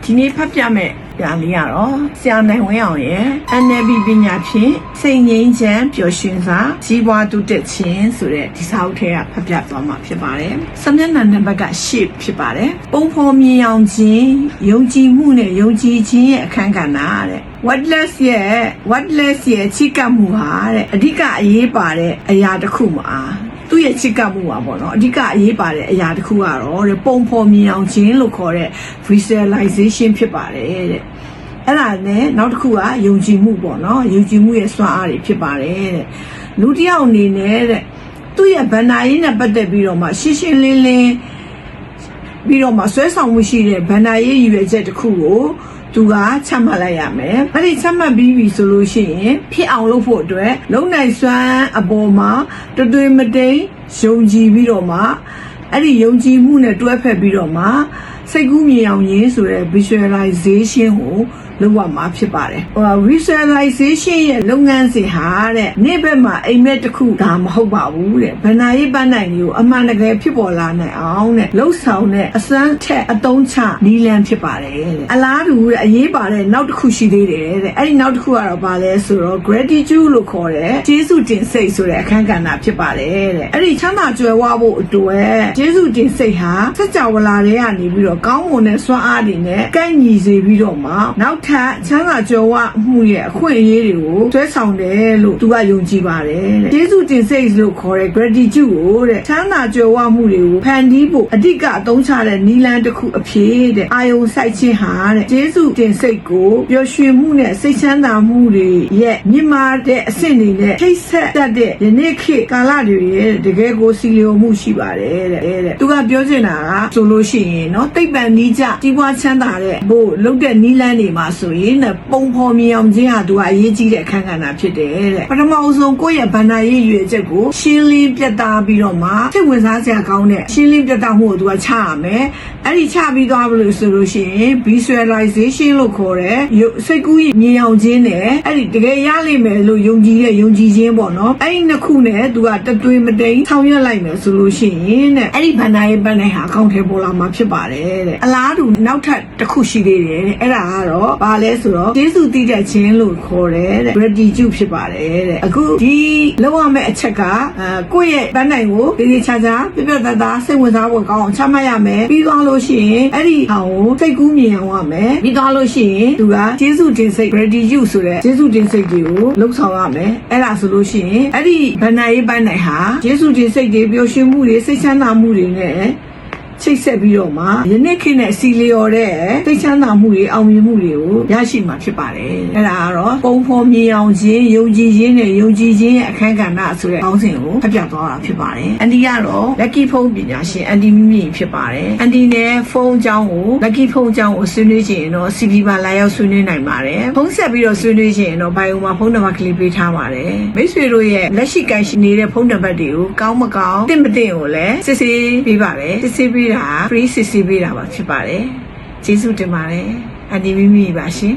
ဒီနေ့ဖတ်ပြမယ်ပြလေးရတော့ဆရာနိုင်ဝင်းအောင်ရဲ့ NLP ပညာဖြင့်စိတ်ငြိမ်းချမ်းပျော်ရွှင်စွာကြီးပွားတိုးတက်ခြင်းဆိုတဲ့ဒီစာအုပ်ထဲကဖတ်ပြသွားမှာဖြစ်ပါတယ်။စာမျက်နှာနံပါတ်က8ဖြစ်ပါတယ်။ပုံဖော်မြင်အောင်ခြင်းယုံကြည်မှုနဲ့ယုံကြည်ခြင်းရဲ့အခန်းကဏ္ဍတဲ့ Wordless ရဲ့ချိကပ်မှုဟာတဲ့အဓိကအရေးပါတဲ့အရာတစ်ခုမှာသူ့ရဲ့ချစ်ကပ်မှုပါပေါ့နော်အဓိကအရေးပါတဲ့အရာတစ်ခုကတော့ပုံဖော်မြင်အောင်ခြင်းလို့ခေါ်တဲ့ visualization ဖြစ်ပါတယ်တဲ့အဲ့ဒါနဲ့နောက်တစ်ခုကယုံကြည်မှုပေါ့နော်ယုံကြည်မှုရဲ့စွမ်းအားတွေဖြစ်ပါတယ်တဲ့လူတစ်ယောက်အနေနဲ့တဲ့သူ့ရဲ့ဗန္ဒာရေးနဲ့ပတ်သက်ပြီးတော့မှရှင်းရှင်းလင်းလင်းပြီးတော့မှဆွဲဆောင်မှုရှိတဲ့ဗန္ဒာရေးရည်ရွယ်ချက်တစ်ခုကိုသူကချမှတ်လိုက်ရမယ်။အဲ့ဒီချမှတ်ပြီးပြီဆိုလို့ရှိရင်ဖြစ်အောင်လုပ်ဖို့အတွက်လုံနိုင်စွမ်းအပေါ်မှာတွေ့မတိန်ယုံကြည်ပြီးတော့မှအဲ့ဒီယုံကြည်မှုနဲ့တွဲဖက်ပြီးတော့မှစိတ်ကူးမြင်အောင်ရင်းဆိုတဲ့ visualization ကိုလုပ်ရမှာဖြစ်ပါတယ်။ visualization ရဲ့လုပ်ငန်းစဉ်ဟာတဲ့နေ့ဘက်မှာအိမ်မက်တစ်ခုဒါမဟုတ်ပါဘူးတဲ့။ဗန္ဒာရေးပန်းနိုင်တွေကိုအမှန်တကယ်ဖြစ်ပေါ်လာနိုင်အောင်တဲ့လှုပ်ဆောင်တဲ့အစွမ်းထက်အသုံးချနည်းလမ်းဖြစ်ပါတယ်တဲ့။အလားတူတဲ့အရေးပါတဲ့နောက်တစ်ခုရှိသေးတယ်တဲ့။အဲ့ဒီနောက်တစ်ခုကတော့ဘာလဲဆိုတော့ gratitude လို့ခေါ်တဲ့ကျေးဇူးတင်စိတ်ဆိုတဲ့အခန်းကဏ္ဍဖြစ်ပါတယ်တဲ့။အဲ့ဒီချမ်းသာကြွယ်ဝဖို့အတွက်ကျေးဇူးတင်စိတ်ဟာစัจ java လာတွေကနေပြီးတော့ကောင်းမွန်တဲ့စွမ်းအားတွေနဲ့ကိုက်ညီစေပြီးတော့မှနောက်ထပ်ချမ်းသာကြွယ်ဝမှုရဲ့အခွင့်အရေးတွေကိုဆွဲဆောင်တယ်လို့သူကယုံကြည်ပါတယ်တဲ့ကျေးဇူးတင်စိတ်လို့ခေါ်တဲ့ gratitude ကိုတဲ့ချမ်းသာကြွယ်ဝမှုတွေကိုဖန်တီးဖို့အဓိကအသုံးချတဲ့နည်းလမ်းတစ်ခုအဖြစ်တဲ့အာယုံစိုက်ခြင်းဟာတဲ့ကျေးဇူးတင်စိတ်ကိုပျော်ရွှင်မှုနဲ့စိတ်ချမ်းသာမှုတွေရဲ့မြင့်မားတဲ့အဆင့်တွေနဲ့ထိတ်ဆက်တတ်တဲ့ယနေ့ခေတ်ကာလတွေရဲ့တကယ်ကိုစီလျော်မှုရှိပါတယ်တဲ့သူကပြောချင်တာကဆိုလို့ရှိရင်เนาะသိပ္ပံနည်းကျကြီးပွားချမ်းသာတဲ့ဘို့လုပ်တဲ့နည်းလမ်းတွေမှာဆိုရင်ပုံဖော်မြင်အောင်ခြင်းဟာသူကအရေးကြီးတဲ့အခန်းကဏ္ဍဖြစ်တယ်တဲ့ပထမဆုံးကိုယ့်ရဲ့ဗန္ဒာရေးရွယ်ချက်ကိုရှင်းလင်းပြသပြီးတော့မှစိတ်ဝင်စားစရာကောင်းတဲ့ရှင်းလင်းပြသမှုကိုသူကချရမယ်အဲ့ဒီချပြီးသွားလို့ဆိုလို့ရှိရင် visualization လို့ခေါ်တဲ့စိတ်ကူးမြင်အောင်ခြင်းနဲ့အဲ့ဒီတကယ်ရလိမ့်မယ်လို့ယုံကြည်ခြင်းပေါ့နော်အဲ့ဒီနှစ်ခုနဲ့သူကတသွေးမတိန်ဆောင်ရွက်လိုက်မယ်ဆိုလို့ရှိရင်တဲ့အဲ့ဒီဗန္ဒာရေးပန်းနိုင်ဟာအကောင့်ထဲပေါ်လာမှာဖြစ်ပါတယ်တဲ့အလားတူနောက်ထပ်တစ်ခုရှိသေးတယ်တဲ့အဲ့ဒါကတော့ဘာလဲဆိုတော့ကျေးဇူးတည်တတ်ခြင်းလို့ခေါ်တဲ့ gratitude ဖြစ်ပါတယ်တဲ့အခုဒီလောက်ရမယ့်အချက်ကကိုယ့်ရဲ့ပန်းနိုင်ကိုဒီချာချာပြပြတတ်တာစိတ်ဝင်စားဖို့ကောင်းအောင်ချမှတ်ရမယ်ပြီးသွားလို့ရှိရင်အဲ့ဒီဟာကိုစိတ်ကူးမြင်အောင်ရမယ်ပြီးသွားလို့ရှိရင်သူကကျေးဇူးတင်စိတ် gratitude ဆိုတဲ့ကျေးဇူးတင်စိတ်တွေကိုလှုပ်ဆောင်ရမယ်အဲ့ဒါဆိုလို့ရှိရင်အဲ့ဒီဗန္ဒာရေးပန်းနိုင်ဟာကျေးဇူးတင်စိတ်တွေပျော်ရွှင်မှုတွေစိတ်ချမ်းသာမှုတွေနဲ့ချိတ်ဆက်ပြီးတော့မှယနေ့ခေတ်နဲ့စီလျော်တဲ့သိချမ်းသာမှုတွေအောင်မြင်မှုတွေကိုရရှိမှာဖြစ်ပါတယ်အဲ့ဒါကတော့ပုံဖော်မြင်အောင်ခြင်းယုံကြည်ခြင်းနဲ့ယုံကြည်ခြင်းရဲ့အခန်းကဏ္ဍဆိုတဲ့ခေါင်းစဉ်ကိုဖတ်ပြသွားတာဖြစ်ပါတယ်အန်တီကတော့ lucky phone ပညာရှင်အန်တီမိမိဖြစ်ပါတယ်အန်တီနဲ့ဖုန်းအကြောင်းကို lucky phone အကြောင်းကိုဆွေးနွေးခြင်းတော့ CP မှာလာရောက်ဆွေးနွေးနိုင်ပါတယ်ဖုန်းဆက်ပြီးတော့ဆွေးနွေးခြင်းတော့ bio မှာဖုန်းနံပါတ်ကလေးပေးထားပါတယ်မိတ်ဆွေတို့ရဲ့လက်ရှိကိုင်ရှိနေတဲ့ဖုန်းနံပါတ်တွေကိုကောင်းမကောင်းတင်မတင်ကိုလည်းစစ်ဆေးပေးပါတယ်စစ်ဆေးပေးတာ free စစ်ဆေးပေးတာပါဖြစ်ပါတယ်ကျေးဇူးတင်ပါတယ်အန်တီမိမိပါရှင်